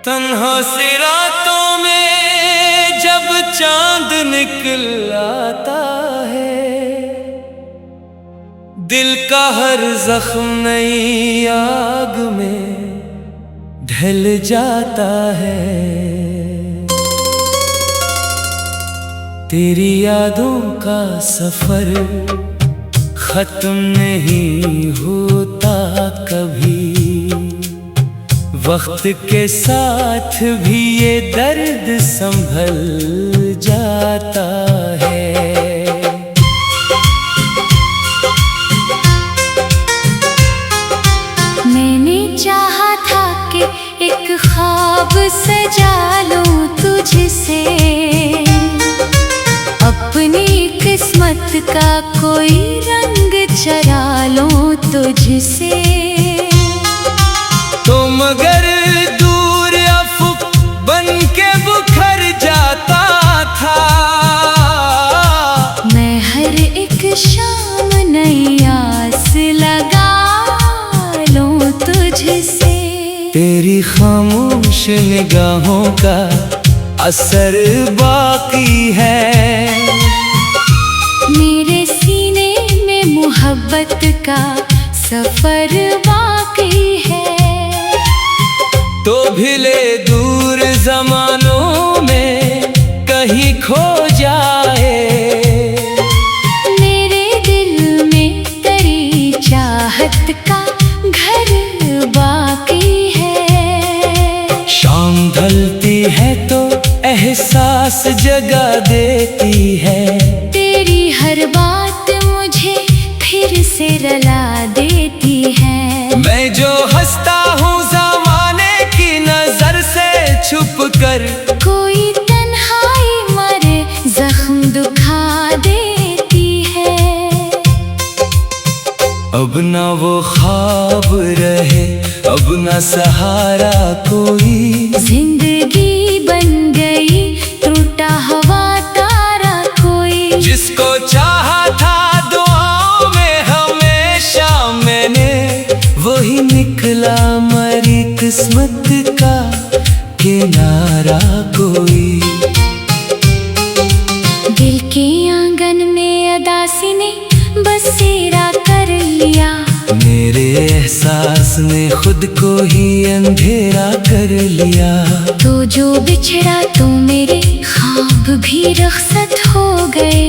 तन्हा सी रातों में जब चांद निकल आता है, दिल का हर जख्म नई आग में ढल जाता है। तेरी यादों का सफर खत्म नहीं होता कभी, वक्त के साथ भी ये दर्द संभल जाता है। मैंने चाहा था कि एक ख्वाब सजा लूं तुझसे, अपनी किस्मत का कोई रंग चरा लूं तुझसे। तो मगर दूर अफुक बन के बुखर जाता था, मैं हर एक शाम नई आस लगा लूं तुझसे। तेरी खामोश निगाहों का असर बाकी है, मेरे सीने में मोहब्बत का सफर बाकी है। तो भिले दूर जमानों में कहीं खो जाए, मेरे दिल में तेरी चाहत का घर बाकी है। शाम ढलती है तो एहसास जगा देती है, तेरी हर बात मुझे फिर से रुला देती है। मैं जो हंसता हूँ ज़माने की नजर से छुप कर, कोई तन्हाई मरे जख्म दुखा देती है। अब ना वो ख्वाब रहे, अब ना सहारा कोई, जिंदगी बन गई टूटा हुआ तारा कोई। जिसको चाहा था दुआओं में हमेशा मैंने, वही निकला मरी किस्मत का किनारा कोई। दिल के आंगन में अदासी ने बसेरा कर लिया, मेरे एहसास ने खुद को ही अंधेरा कर लिया। तो जो बिछड़ा तो मेरे ख्वाब भी रख्सत हो गए,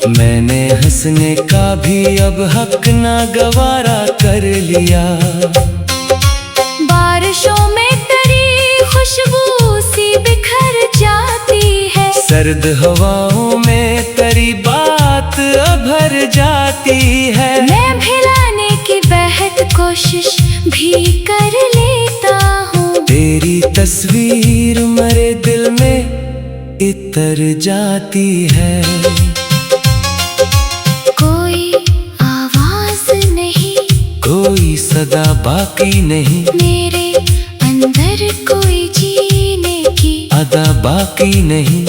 मैंने हंसने का भी अब हक ना गवारा कर लिया। बारिशों में तेरी खुशबू सी बिखर जाती है, सर्द हवाओं में तेरी बात भर जाती है। मैं भिलाने की बेहद कोशिश भी कर लेता हूँ, तेरी तस्वीर मेरे दिल में इतर जाती है। कोई आवाज नहीं, कोई सदा बाकी नहीं, मेरे अंदर कोई जीने की अदा बाकी नहीं।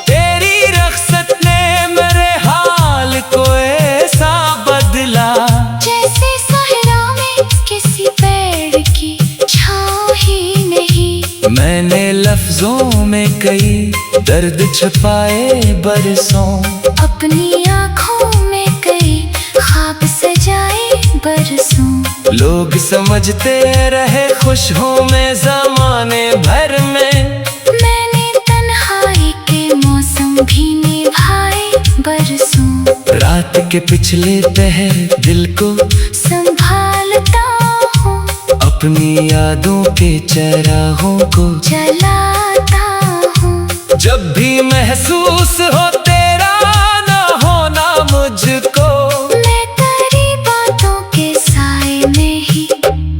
तेरी रख्सत ने मेरे हाल को ऐसा बदला, जैसे सहरा में किसी पेड़ की छाँव ही नहीं। मैंने लफ्जों में कई दर्द छुपाए बरसों, अपनी आँखों में कई ख्वाब सजाए बरसों। लोग समझते रहे खुश हूँ मैं ज़माने भर में, मैंने तन्हाई के मौसम भी निभाए बरसों। रात के पिछले पहर दिल को संभालता हूँ, अपनी यादों के चराहों को जलाता हूँ। जब भी महसूस हो तेरा ना होना मुझको, मैं तेरी बातों के साए में ही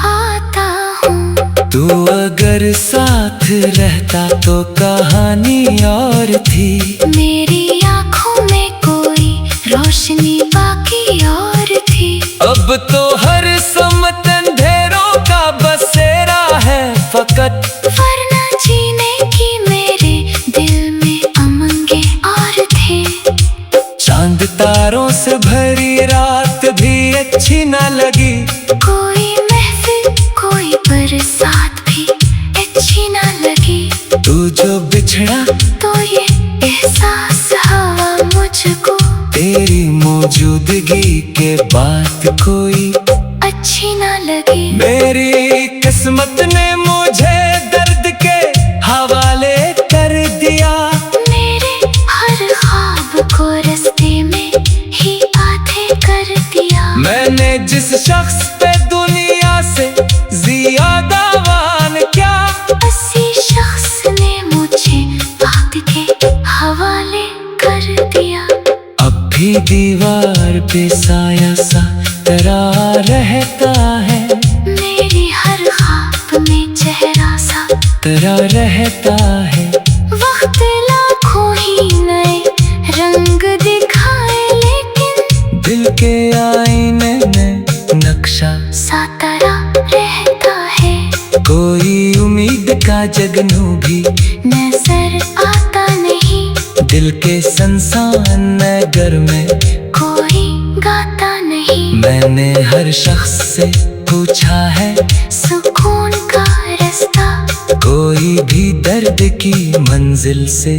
आता हूँ। तू अगर साथ रहता तो कहानी और थी, मेरी आँखों में कोई रोशनी बाकी और थी। अब तो हर समत अंधेरों का बसेरा है फकत, वरना जीने की मेरे दिल में उमंगे और थे। चांद तारों से भरी रात भी अच्छी ना लगी। कोई महफिल कोई बरसात भी अच्छी ना लगी। तू जो बिछड़ा तो ये एहसास हुआ मुझको, तेरी मौजूदगी के बाद कोई अच्छी ना लगी। मेरी किस्मत ने मुझे दर्द के हवाले कर दिया। मेरे हर ख्वाब को रास्ते में ही आधे कर दिया। मैंने जिस शख्स पे दुनिया से ज्यादा वान क्या, उसी शख्स ने मुझे वक्त के हवाले कर दिया। अब भी दीवार पे साया सा तेरा रहता है। मेरी हर ख्वाब में चेहरा सा तेरा रहता है। वक्त लाखों ही नए रंग दिखाए, लेकिन दिल के आईने में नक्शा सा तेरा रहता है। कोई उम्मीद का जगनू भी नजर आता नहीं, दिल के संसान नगर में कोई गाता नहीं। मैंने हर शख्स से पूछा है सुकून का रास्ता, कोई भी दर्द की मंजिल से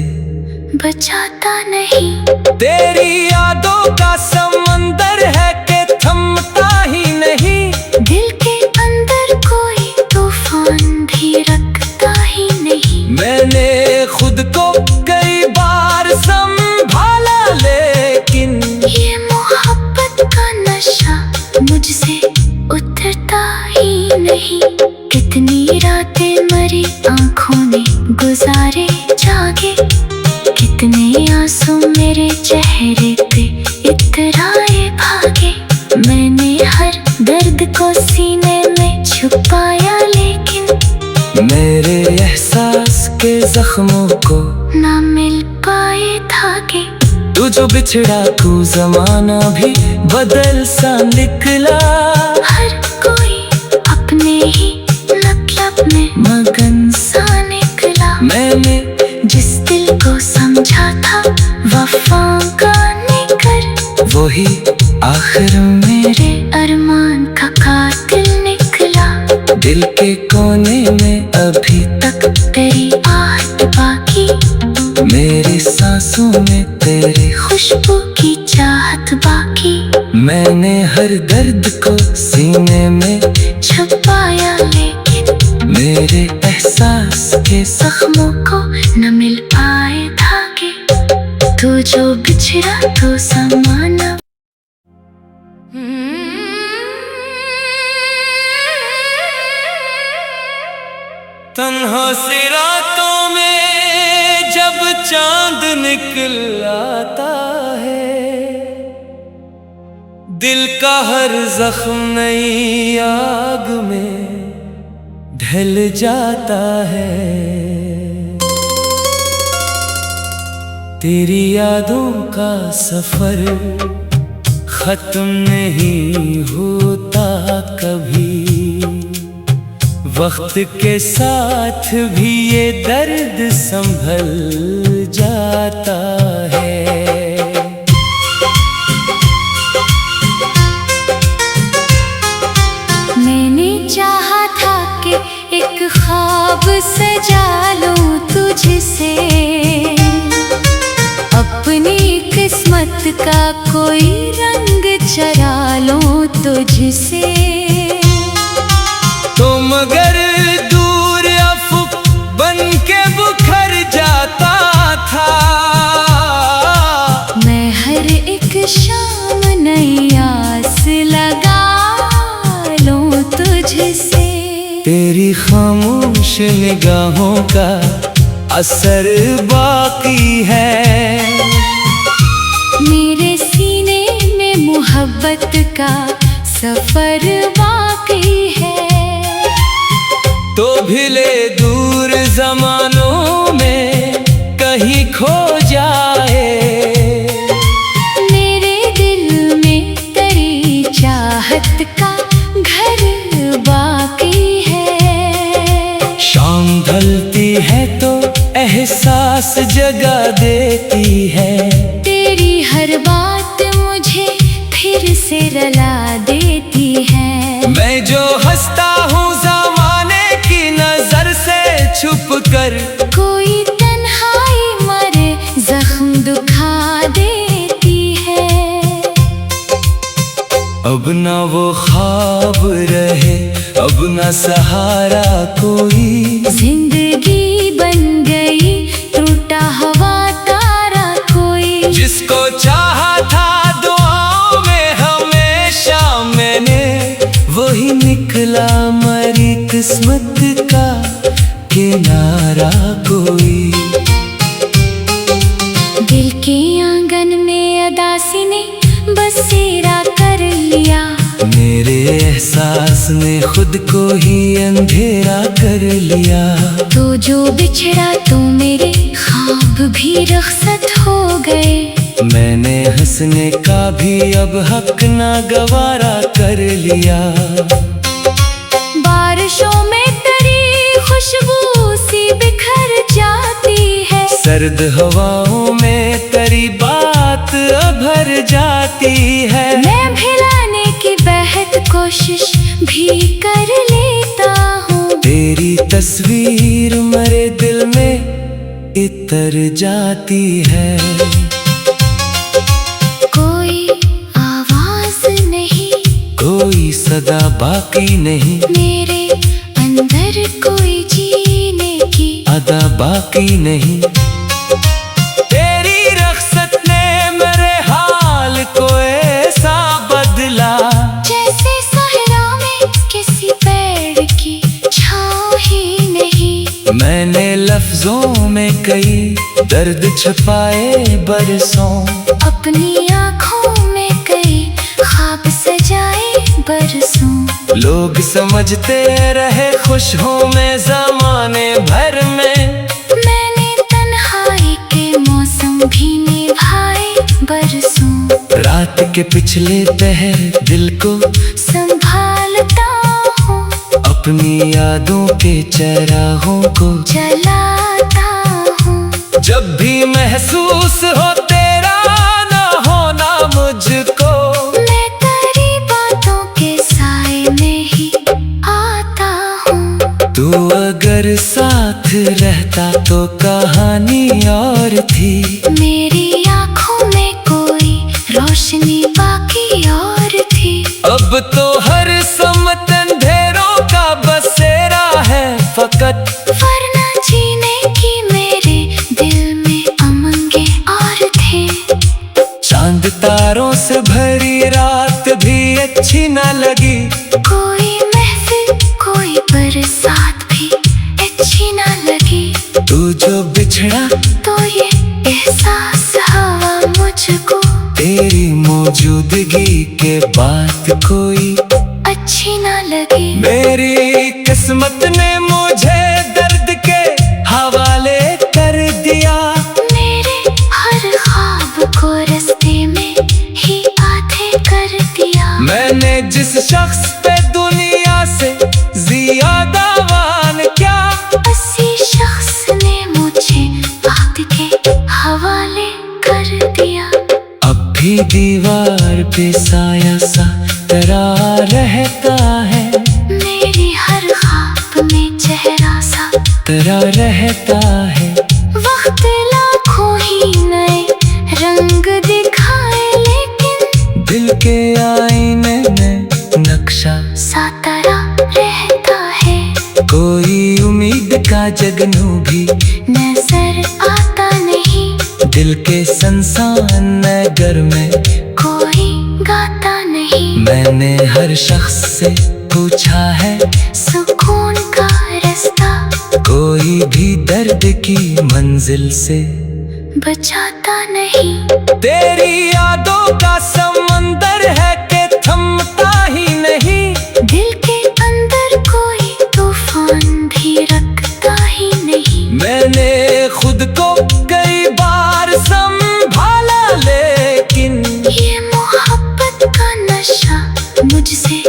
बचाता नहीं। तेरी यादों का समंदर है कि थमता ही नहीं। दिल के अंदर कोई तूफान भी रखता ही नहीं। मैंने खुद को कई बार संभाला, लेकिन ये मोहब्बत का नशा मुझसे उतरता ही नहीं। कितनी रातें मरी आंखों ने गुजारे जागे, कितने आंसू मेरे चेहरे पे इतराए भागे। मैंने हर दर्द को सीने में छुपाया, लेकिन मेरे एहसास के जख्मों को ना मिल पाए धागे। तू जो बिछड़ा तू जमाना भी बदल सा निकला। हर कोई अपने ही मतलब में मगन सा निकला। मैंने जिस दिल को समझा था वफा का निकर, वही आखिर मेरे मेरे अरमान का कातिल निकला। दिल के कोने में अभी तक तेरी आहट बाकी, मेरी सांसों में तेरी खुशबू की चाहत बाकी। मैंने हर दर्द को सीने में छुपाया, लेकिन मेरे एहसास के जख्मों को न मिल पाए धागे। तू जो बिछड़ा तो समाना। तन्हा सी रातों में जब चांद निकल आता है, दिल का हर जख्म नई आग में ढल जाता है। तेरी यादों का सफर खत्म नहीं होता कभी, वक्त के साथ भी ये दर्द संभल जाता है। मैंने चाहा था कि एक ख्वाब सजा लूं तुझसे, अपनी किस्मत का कोई रंग चरा लूं तुझसे। तो मगर दूर अफक बन के बुखर जाता था। मैं हर एक शाम नई आस लगा लूं तुझसे। तेरी खामोश निगाहों का असर बाकी है, मेरे सीने में मोहब्बत का सफर बाकी है। तो भिले दूर जमानों में कहीं खो जाए, मेरे दिल में तेरी चाहत का घर बाकी है। शाम ढलती है तो एहसास जगा देती है, तेरी हर बात मुझे फिर दिल से रुला देती है। मैं जो हंसता हूँ ज़माने की नजर से छुप कर, कोई तन्हाई मरे जख्म दुखा देती है। अब ना वो ख्वाब रहे, अब ना सहारा कोई, जिंदगी बन गई टूटा हुआ तारा कोई। जिसको चाहा था दुआओं में हमेशा मैंने, वही निकला मरी किस्मत का किनारा कोई। दिल के आंगन में अदासी ने बसेरा कर लिया, मेरे एहसास ने खुद को ही अंधेरा कर लिया। तो जो बिछड़ा तो मेरे ख्वाब भी रुखसत हो गए। मैंने हंसने का भी अब हक ना गवारा कर लिया। बारिशों में तेरी खुशबू सी बिखर जाती है, सर्द हवाओं में तेरी बात भर जाती है। मैं भिलाने की बेहद कोशिश भी कर लेता हूँ, तेरी तस्वीर मेरे दिल में इतर जाती है। कोई आवाज नहीं, कोई सदा बाकी नहीं, मेरे अंदर कोई जीने की अदा बाकी नहीं। तेरी रख्सत ने मेरे हाल को ऐसा बदला, जैसे सहरा में किसी पेड़ की छाँव ही नहीं। मैंने लफ्जों में कई दर्द छुपाए बरसों, अपनी आँखों में कई ख्वाब सजाए बरसों। लोग समझते रहे खुश हूँ मैं ज़माने भर में, मैंने तन्हाई के मौसम भी निभाए बरसों। रात के पिछले पहर दिल को संभालता हूँ, अपनी यादों के चराहों को जलाता हूँ। जब भी महसूस हो तेरा ना होना मुझको, मैं तेरी बातों के साए में ही आता हूँ। तू अगर साथ रहता तो कहानी और थी, मेरी आँखों में कोई रोशनी बाकी और थी। अब तो हर समत अंधेरों का बसेरा है फकत, वरना जीने की मेरे दिल में उमंगे और थे। चांद तारों से भरी रात भी अच्छी न लगी, कोई महफिल कोई बरसात भी अच्छी ना लगी। तू जो बिछड़ा तो ये एहसास हुआ मुझको, तेरी मौजूदगी के बाद कोई अच्छी ना लगी। मेरी किस्मत ने मुझे दर्द के हवाले कर दिया, मेरे हर ख्वाब को रास्ते में ही आधे कर दिया। मैंने जिस शख्स पे दुनिया से ज्यादा वान क्या, उसी शख्स ने मुझे वक्त के हवाले कर दिया। अब भी दीवार पे साया सा तेरा रहता है, मेरी हर ख्वाब में चेहरा सा तेरा रहता है। वक्त लाखों ही नए रंग दिखाए, लेकिन दिल के आईने में नक्शा सा तेरा रहता है। कोई उम्मीद का जगनू भी नजर आता नहीं, दिल के संसान नगर में कोई गाता नहीं। मैंने हर शख्स से पूछा है सुकून का रास्ता, कोई भी दर्द की मंजिल से बचाता नहीं। तेरी यादों का समंदर है कि थमता ही नहीं, दिल के अंदर कोई तूफान भी रखता ही नहीं। मैंने खुद को कई बार संभाला, लेकिन ये मोहब्बत का नशा मुझसे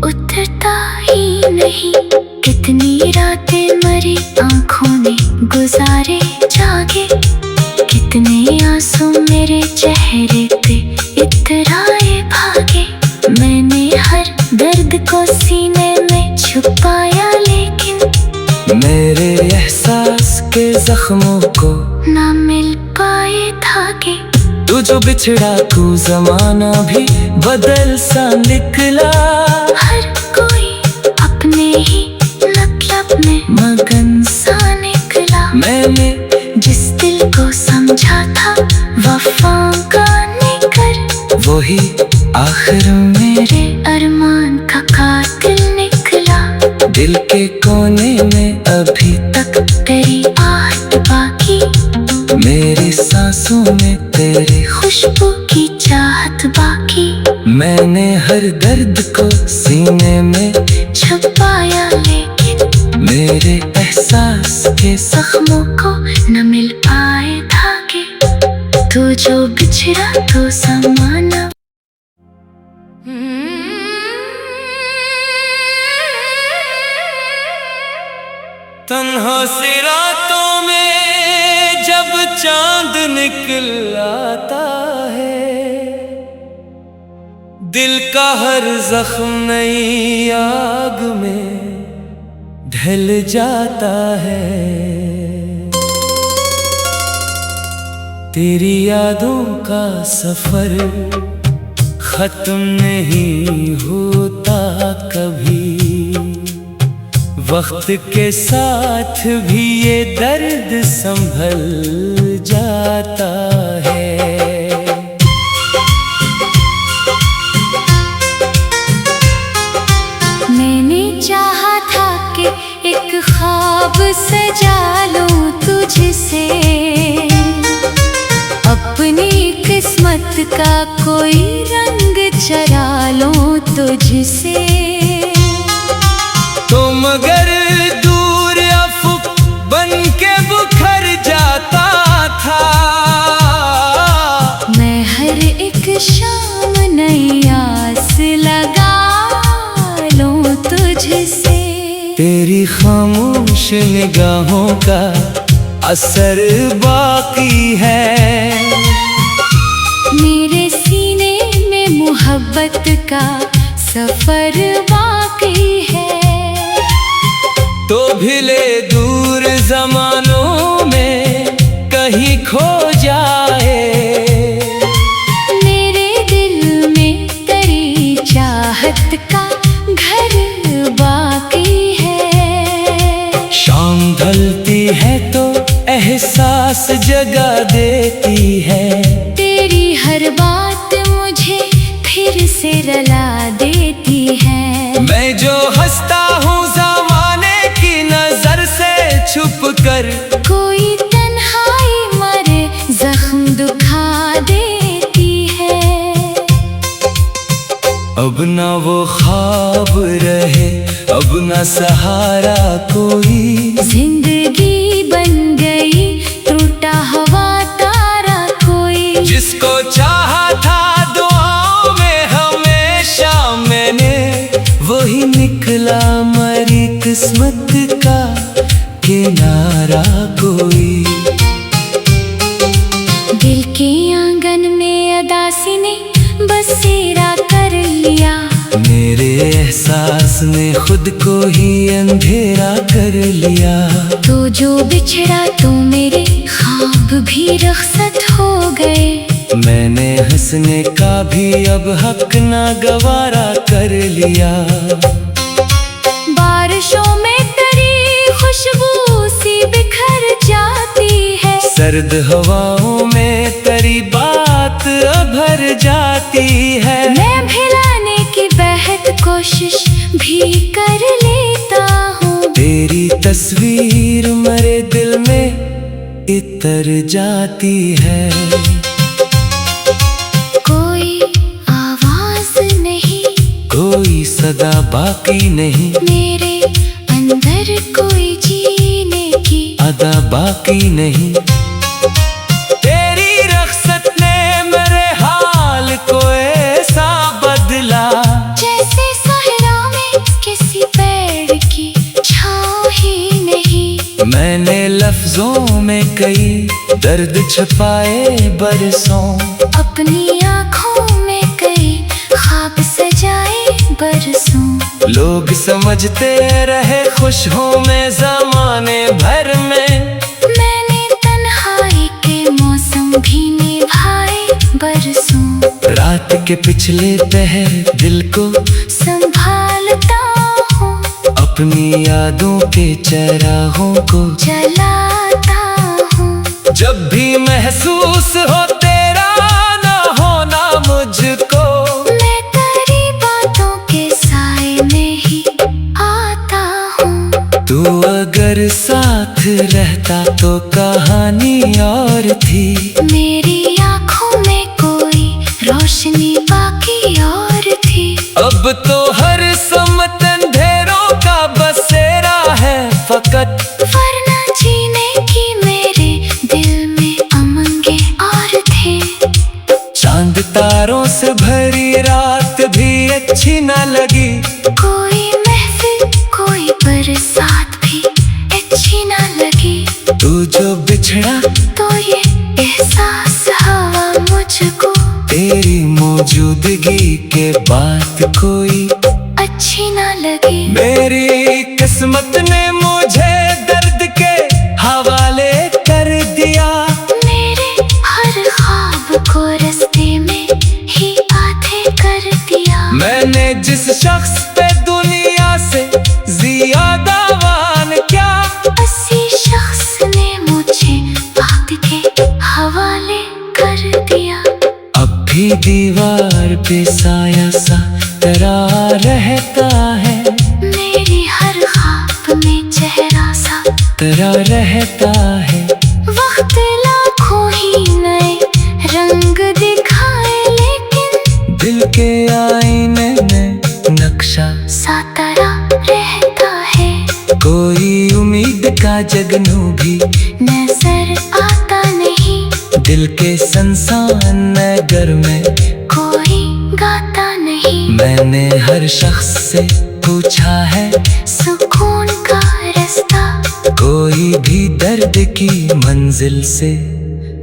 उतरता ही नहीं। कितनी रातें मरी आंखों ने गुजारे जागे, कितने आंसू मेरे चेहरे पे इतराए मैंने हर दर्द को सीने में छुपाया, लेकिन मेरे एहसास के जख्मों को ना मिल पाए धागे। तू जो बिछड़ा तू जमाना भी बदल सा निकला। हर कोई अपने ही मतलब में मगन सा निकला। मैंने जिस दिल को समझा था वफा गाने कर, वही आखिर मेरे अरमान का कातिल निकला। दिल के कोने में अभी तक तेरी आहट बाकी, मेरी सांसों में तेरी खुशबू की चाहत बाकी। मैंने हर दर्द को सीने में छुपाया, लेकिन मेरे एहसास के जख्मों को न मिल पाए धागे। तू जो बिछड़ा तो समाना। तन्हा सी रातों में जब चांद निकल आता है, दिल का हर जख्म नई आग में ढल जाता है। तेरी यादों का सफर खत्म नहीं होता कभी, वक्त के साथ भी ये दर्द संभल जाता है। मैंने चाहा था कि एक ख्वाब सजा लूं तुझसे, अपनी किस्मत का कोई रंग चरा लूं तुझसे। तो मगर दूर अफक बन के बुखर जाता था। मैं हर एक शाम नई आस लगा लूं तुझसे। तेरी खामोश निगाहों का असर बाकी है, मेरे सीने में मोहब्बत का सफर बाकी है। तो भिले दूर जमानों में कहीं खो जाए, मेरे दिल में तेरी चाहत का घर बाकी है। शाम ढलती है तो एहसास जगा देती है, तेरी हर बात मुझे फिर से रुला देती है। मैं जो हंसता हूँ ज़माने की नजर से छुप कर, कोई तन्हाई मरे जख्म दुखा देती है। अब ना वो ख्वाब रहे, अब ना सहारा कोई, जिंदगी बन गई टूटा हुआ तारा कोई। जिसको चाहा था दुआओं में हमेशा मैंने, वही निकला मरी किस्मत का किनारा कोई। दिल के आंगन में अदासी ने बसेरा कर लिया, मेरे एहसास ने खुद को ही अंधेरा कर लिया। तो जो बिछड़ा तो मेरे ख्वाब भी रख्सत हो गए। मैंने हंसने का भी अब हक ना गवारा कर लिया। बारिशों में तेरी खुशबू सी बिखर जाती है, सर्द हवाओं में तेरी बात भर जाती है। मैं भिलाने की बेहद कोशिश भी कर लेता हूँ, तेरी तस्वीर मेरे दिल में इतर जाती है। कोई आवाज नहीं, कोई सदा बाकी नहीं, मेरे अंदर कोई जीने की अदा बाकी नहीं। तेरी रख्सत ने मेरे हाल को ऐसा बदला, जैसे सहरा में किसी पेड़ की छाँव ही नहीं। मैंने लफ्जों में कई दर्द छुपाए बरसों, अपनी आँखों में कई ख्वाब सजा बरसों। लोग समझते रहे खुश हूँ मैं ज़माने भर में, मैंने तन्हाई के मौसम भी निभाए बरसों। रात के पिछले पहर दिल को संभालता हूँ, अपनी यादों के चराहों को जलाता हूँ। जब भी महसूस हो तेरा ना होना मुझको, मैं तेरी बातों के साए में ही आता हूँ। तू अगर साथ रहता तो कहानी और थी, मेरी आँखों में कोई रोशनी बाकी और थी। अब तो हर समत अंधेरों का बसेरा है फकत, वरना जीने की मेरे दिल में उमंगे और थे। चांद तारों से भरी रात भी अच्छी न लगी, कोई महफिल कोई बरसात भी अच्छी ना लगी। तू जो बिछड़ा तो ये एहसास हुआ मुझको, तेरी मौजूदगी के बाद कोई अच्छी ना लगी। मेरी किस्मत ने मुझे दर्द के हवाले कर दिया, मेरे हर ख्वाब को रास्ते में ही आधे कर दिया। मैंने जिस शख्स पे दुनिया से ज्यादा वान क्या, उसी शख्स ने मुझे वक्त के हवाले कर दिया। अब भी दीवार पे साया सा तेरा रहता है, मेरी हर ख्वाब में चेहरा सा तेरा रहता है। वक्त लाखों ही नए रंग दिखाए, लेकिन दिल के आईने में नक्शा सा तेरा रहता है। कोई उम्मीद का जगनू भी नजर आता नहीं, दिल के संसान नगर में कोई गाता नहीं। मैंने हर शख्स से पूछा है सुकून का रास्ता, कोई भी दर्द की मंजिल से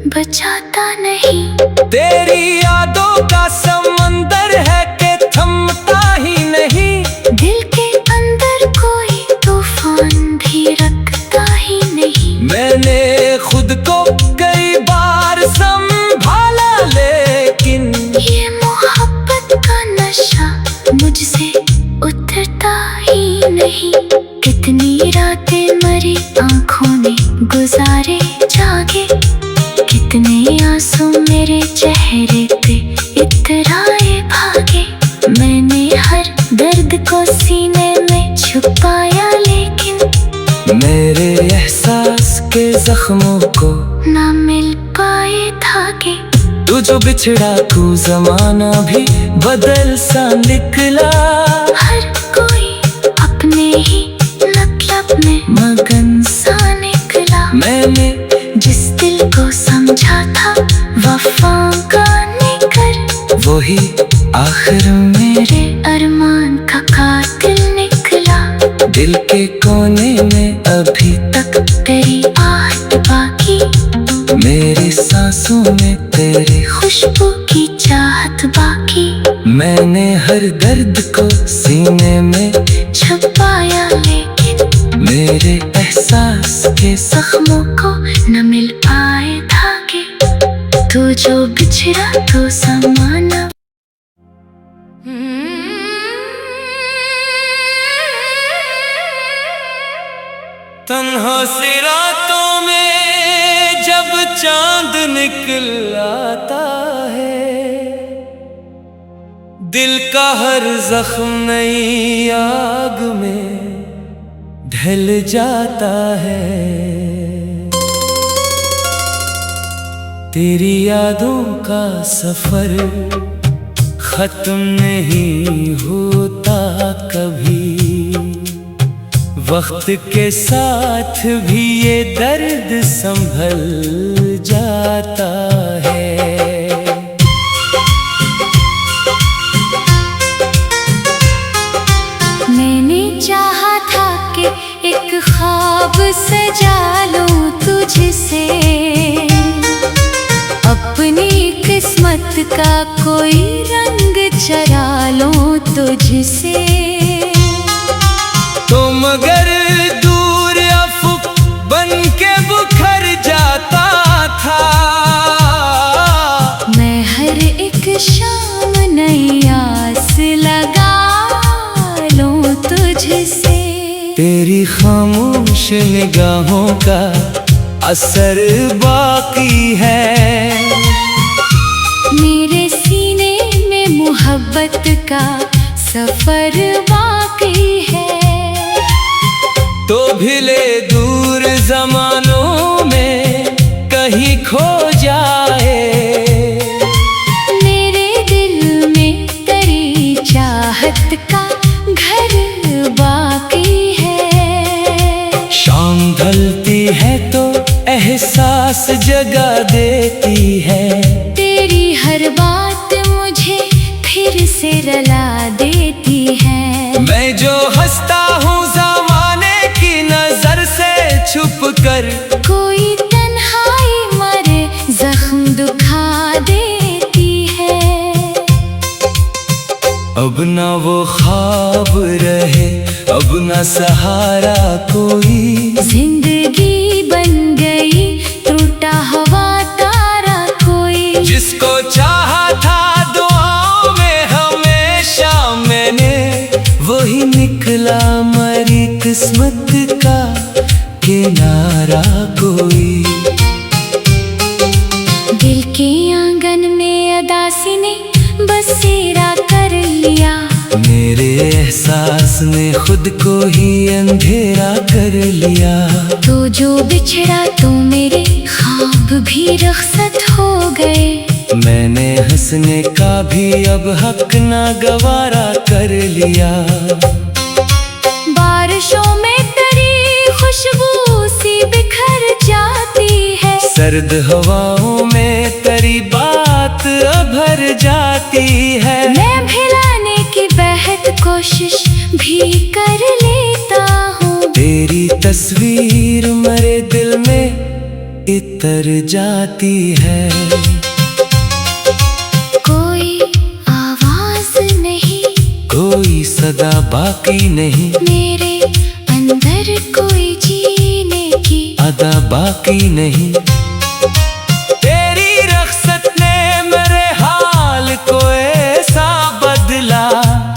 बचाता नहीं। तेरी यादों का समंदर है कि थमता ही नहीं, दिल के अंदर कोई तूफान भी रखता ही नहीं। मैंने खुद को कई बार संभाला लेकिन ये मोहब्बत का नशा मुझसे उतरता ही नहीं। कितनी रातें मरी आंखों ने गुजारे जागे, कितने आंसू मेरे चेहरे पे इतराए भागे। मैंने हर दर्द को सीने में छुपाया, लेकिन मेरे एहसास के जख्मों को ना मिल पाए धागे। तू जो बिछड़ा तू जमाना भी बदल सा निकला, हर कोई अपने ही मतलब में मगन सा निकला। मैंने जिस दिल को समझा था वफा गाने कर, वही आखिर मेरे अरमान का कातिल निकला। दिल के कोने में अभी तक तेरी आहट बाकी, मेरी सांसों में तेरी खुशबू की चाहत बाकी। मैंने हर दर्द को सीने में छुपाया, लेकिन मेरे एहसास के जख्मों को न मिल पाए धागे। तू जो बिछड़ा तो समाना। तन्हा सी रातों में जब चांद निकल आता है, दिल का हर जख्म नई आग में ढल जाता है। तेरी यादों का सफर खत्म नहीं होता कभी, वक्त के साथ भी ये दर्द संभल जाता है। मैंने चाहा था कि एक ख्वाब सजा लूं तुझसे, अपनी किस्मत का कोई रंग चरा लूं तुझसे। तुम अगर दूर अफक बन के बुखर जाता था, मैं हर एक शाम नई आस लगा लूं तुझसे। तेरी खामोश निगाहों का असर बाकी है, मेरे सीने में मोहब्बत का सफर बाकी है। तो भिले दूर जमानों में कहीं खो जाए, मेरे दिल में तेरी चाहत का घर बाकी है। शाम ढलती है तो एहसास जगा देती है, तेरी हर बात मुझे फिर से रुला देती है। मैं जो हंसता हूँ ज़माने की नजर से छुप कर, कोई तन्हाई मरे जख्म दुखा देती है। अब ना वो ख्वाब रहे, अब ना सहारा कोई, जिंदगी बन गई टूटा हुआ तारा कोई। जिसको चाहा था दुआओं में हमेशा मैंने, वही निकला मरी किस्मत का किनारा कोई। दिल के आंगन में अदासी ने बसेरा कर लिया, मेरे एहसास ने खुद को ही अंधेरा कर लिया। तो जो बिछड़ा तो मेरे ख्वाब भी रुखसत हो गए, मैंने हंसने का भी अब हक ना गवारा कर लिया। बारिशों में तेरी खुशबू सी बिखर जाती है, सर्द हवाओं में तेरी बात भर जाती है। मैं भिलाने की बेहद कोशिश भी कर लेता हूँ, तेरी तस्वीर मेरे दिल में इतर जाती है। कोई आवाज नहीं, कोई सदा बाकी नहीं, मेरे अंदर कोई जीने की अदा बाकी नहीं। तेरी रख्सत ने मेरे हाल को ऐसा बदला,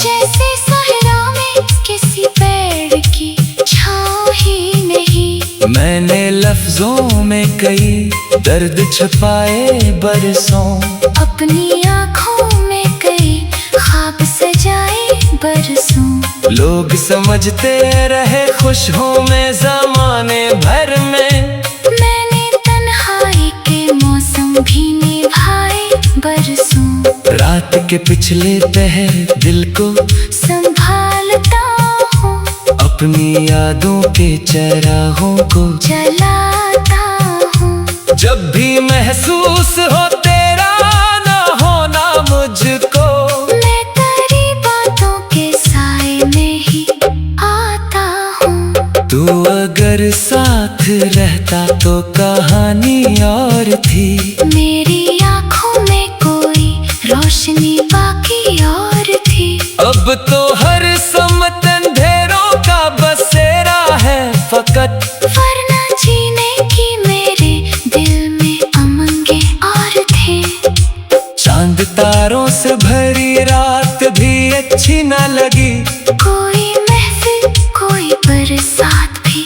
जैसे सहरा में किसी पेड़ की छाँव ही नहीं। मैंने लफ्जों में कई दर्द छुपाए बरसों, अपनी आँखों में कई ख्वाब सजाए बरसों। लोग समझते रहे खुश हूँ मैं ज़माने भर में, मैंने तन्हाई के मौसम भी निभाए बरसों। रात के पिछले पहर दिल को संभालता हूँ, अपनी यादों के चराहों को जलाता हूँ। जब भी महसूस हो तेरा ना होना मुझको, मैं तेरी बातों के साए में ही आता हूँ। तू अगर साथ रहता तो कहानी और थी, मेरी आँखों में कोई रोशनी बाकी और थी। अब तो हर समत अंधेरों का बसेरा है फकत, वरना जीने की मेरे दिल में उमंगे और थे। चांद तारों से भरी रात भी अच्छी न लगी, कोई महफिल कोई बरसात भी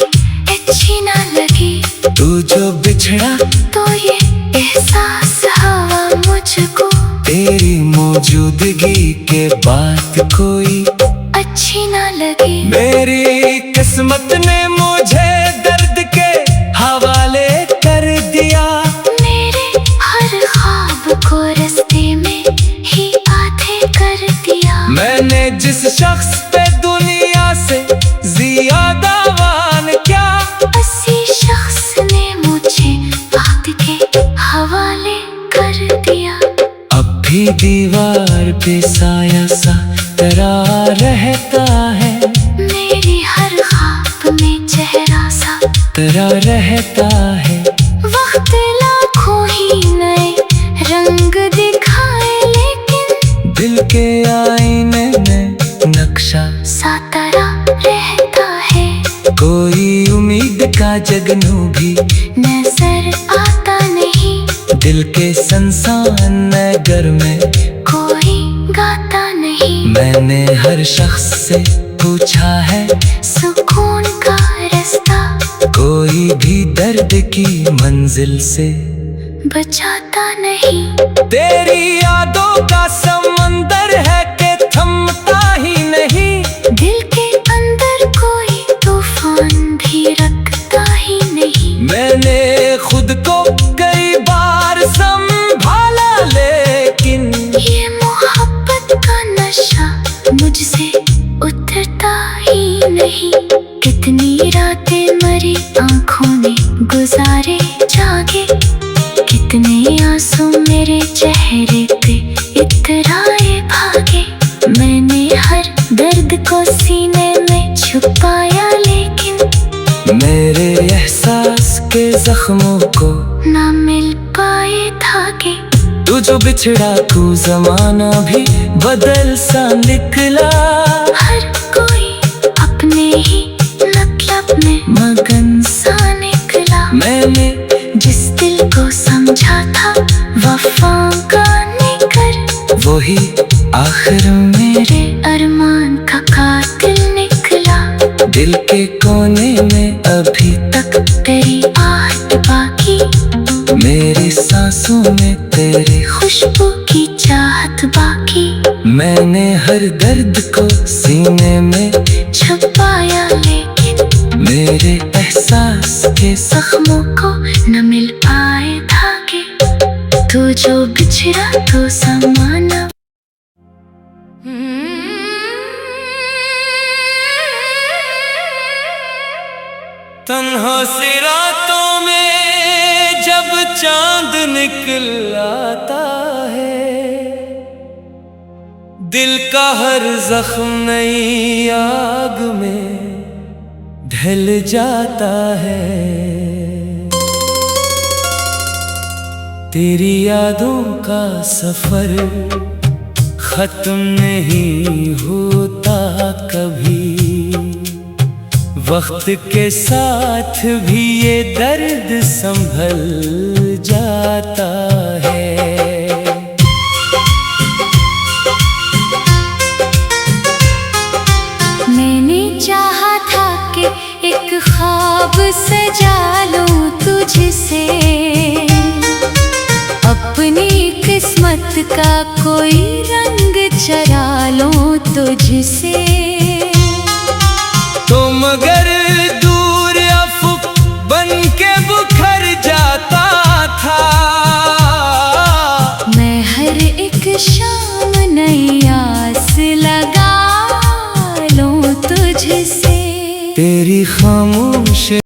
अच्छी ना लगी। तू जो बिछड़ा तो ये एहसास हुआ मुझको, तेरी मौजूदगी के बाद कोई अच्छी ना लगी। मेरी किस्मत ने मुझे दर्द के हवाले कर दिया, मेरे हर ख्वाब को रास्ते में ही आधे कर दिया। मैंने जिस शख्स पे दुनिया से ज्यादा वान क्या, उसी शख्स ने मुझे वक्त के हवाले कर दिया। अब भी दीवार पे साया सा तेरा रहता है, मेरी हर ख्वाब में चेहरा सा तेरा रहता है। वक्त लाखों ही नए रंग दिखाए, लेकिन दिल के आईने में जगनू भी नजर आता नहीं। दिल के संसान नगर में कोई गाता नहीं। मैंने हर शख्स से पूछा है सुकून का रास्ता कोई भी दर्द की मंजिल से बचाता नहीं। तेरी यादों का समंदर है कि थमता ही नहीं। दिल के अंदर कोई तूफान भी रखता ही नहीं। मैंने खुद को कई बार संभाला लेकिन ये मोहब्बत का नशा मुझसे उतरता ही नहीं। कितनी रातें मरी आंखों ने गुजारे जागे। कितने आंसू मेरे चेहरे पे इतराए भागे। मैंने हर दर्द को सीने में छुपाया लेकिन मेरे एहसास के जख्मों को ना मिल पाए धागे। तू जो बिछड़ा तू जमाना भी बदल सा निकला। हर कोई अपने ही मतलब में मगन सा निकला। मैंने जिस दिल को समझा था वफा गाने कर वही आखिर मेरे मेरे अरमान का कातिल निकला। दिल के कोने में अभी तक तेरी आहट बाकी मेरी सांसों में तेरी खुशबू की चाहत बाकी। मैंने हर दर्द को सीने में छुपाया लेकिन मेरे एहसास के जख्मों को न मिल पाए धागे। तू जो बिछड़ा तो समाना। तन्हा सी रातों में जब चांद निकल आता है दिल का हर जख्म नई आग में ढल जाता है। तेरी यादों का सफर खत्म नहीं होता कभी। वक्त के साथ भी ये दर्द संभल जाता है। मैंने चाहा था कि एक ख्वाब सजा लूं तुझसे। अपनी किस्मत का कोई रंग चरा लूं तुझसे। तो मगर दूर अफक बन के बुखर जाता था। मैं हर एक शाम नई आस लगा लूं तुझसे। तेरी खामोश